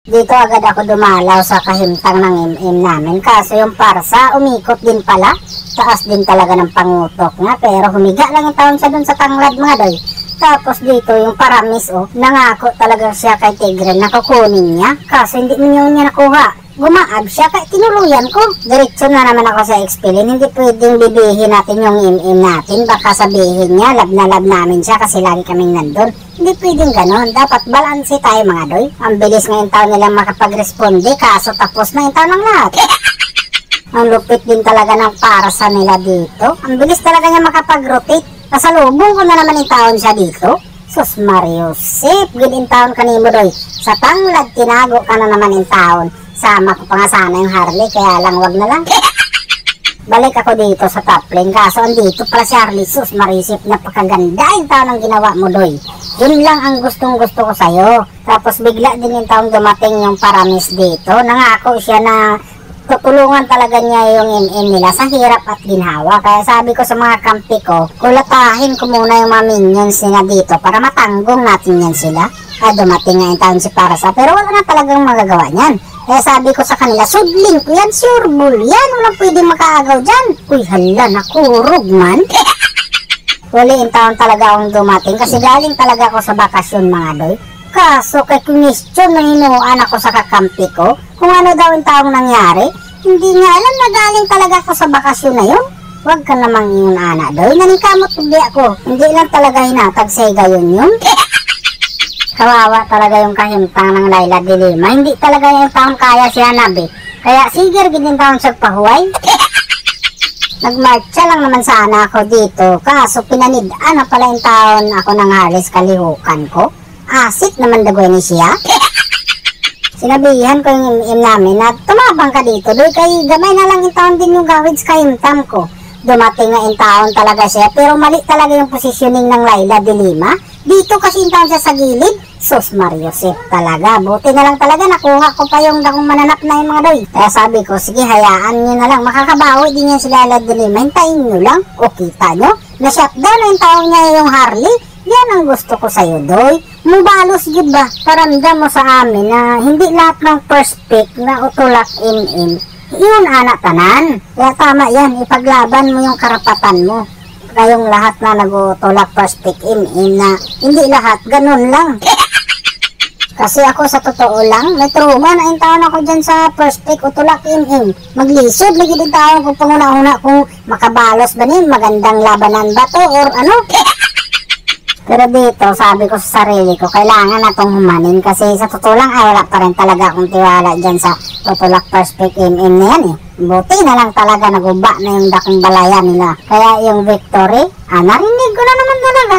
Dito agad ako dumalaw sa kahimtang ng MM namin. Kaso yung parsa, umikot din pala. Taas din talaga ng pangutok nga. Pero humiga lang yung taon siya dun sa tanglad mga doy. Tapos dito yung paramis nangako talaga siya kay Tigre na kukunin niya. Kaso hindi niya nakuha. Gumaab siya kaya tinuluyan ko. Diretso na naman ako sa expelin. Hindi pwedeng bibihin natin yung MM natin. Baka sabihin niya lab na lab namin siya kasi lagi kaming nandun. Hindi pwedeng ganon. Dapat balanse tayo mga doy. Ang bilis ngayong taon nilang makapag-responde. Kaso tapos na yung taon ng lahat. Ang lupit din talaga ng parsa nila dito. Ang bilis talaga niya makapag-rotate. Kasalubong ko na naman yung taon siya dito. Sus Mariusip, gilin taon kanimo doy. Sa tanglad, tinago ka na naman yung taon. Sama ko pa nga sana yung Harley, kaya lang wag na lang. Balik ako dito sa top lane, kaso andito pala si Harley. Sus Mariusip, napakaganda yung taon ang ginawa mo doy. Yun lang ang gustong gusto ko sa'yo. Tapos bigla din yung taon dumating yung paramis dito. Nangako siya na tutulungan talaga niya yung MM nila sa hirap at ginhawa. Kaya sabi ko sa mga kampi ko, kulatahin ko muna yung mga minions nila dito para matanggong natin yan sila. Dumating nga yung taon si Parsa, pero wala na talagang magagawa niyan. Kaya sabi ko sa kanila, sudling ko yan, sure bull yan, walang pwedeng makaagaw dyan. Uy hala, nakurog man. Huli yung taon talaga akong dumating kasi galing talaga ako sa bakasyon mga doy. Kaso kay question na hinuan ako sa kakampi ko kung ano daw yung taong nangyari. Hindi nga alam na galing talaga ako sa bakasyon na yun. Huwag ka namang yun ana doy, naningkamot hindi ako. Hindi lang talaga hinatag sa gayon yun. Kawawa talaga yung kahimtang ng Layla de Lima. Hindi talaga yung taong kaya siya nabi. Kaya sige ginin taong sagpahuay. Nagmarcha lang naman sana ako dito. Kaso pinanidaan na pala yung taon ako ng Harley kalihukan ko. Asit naman dagoy ni siya. Sinabihan ko yung MM namin na tumabang ka dito. Doy kay gamay na lang yung taon din yung gawid sa kahimtam ko. Dumating nga yung taon talaga siya. Pero mali talaga yung positioning ng Layla de Lima. Dito kasi yung taon siya sa gilid. Sus Mariusip talaga. Buti na lang talaga nakuha ko pa yung dakong mananap na yung mga doy. Kaya sabi ko, sige hayaan nyo na lang. Makakabawi din yan si Layla de Lima. Hintayin nyo lang. O kita nyo. Na-shutdown na yung taon niya yung Harley. Yan ang gusto ko sa'yo doy. Mubalos yun ba? Paramdam mo sa amin na hindi lahat ng first pick na utulak MM. Yun anak tanan. Kaya tama yan. Ipaglaban mo yung karapatan mo. Kayong lahat na nag-utulak first pick MM na hindi lahat. Ganun lang. Kasi ako sa totoo lang, may trauma na yung taon ako dyan sa first pick utulak MM. Maglisod, lagi din taon kung panguna-una kung makabalos ba nin, magandang labanan ba to or ano. Pero dito, sabi ko sa sarili ko, kailangan na itong humanin kasi sa totoo lang ay wala pa rin talaga akong tiwala dyan sa tutulak first pick MM na yan eh. Buti na lang talaga naguba na yung dakong balaya nila. Kaya yung victory, narinig ko na naman talaga.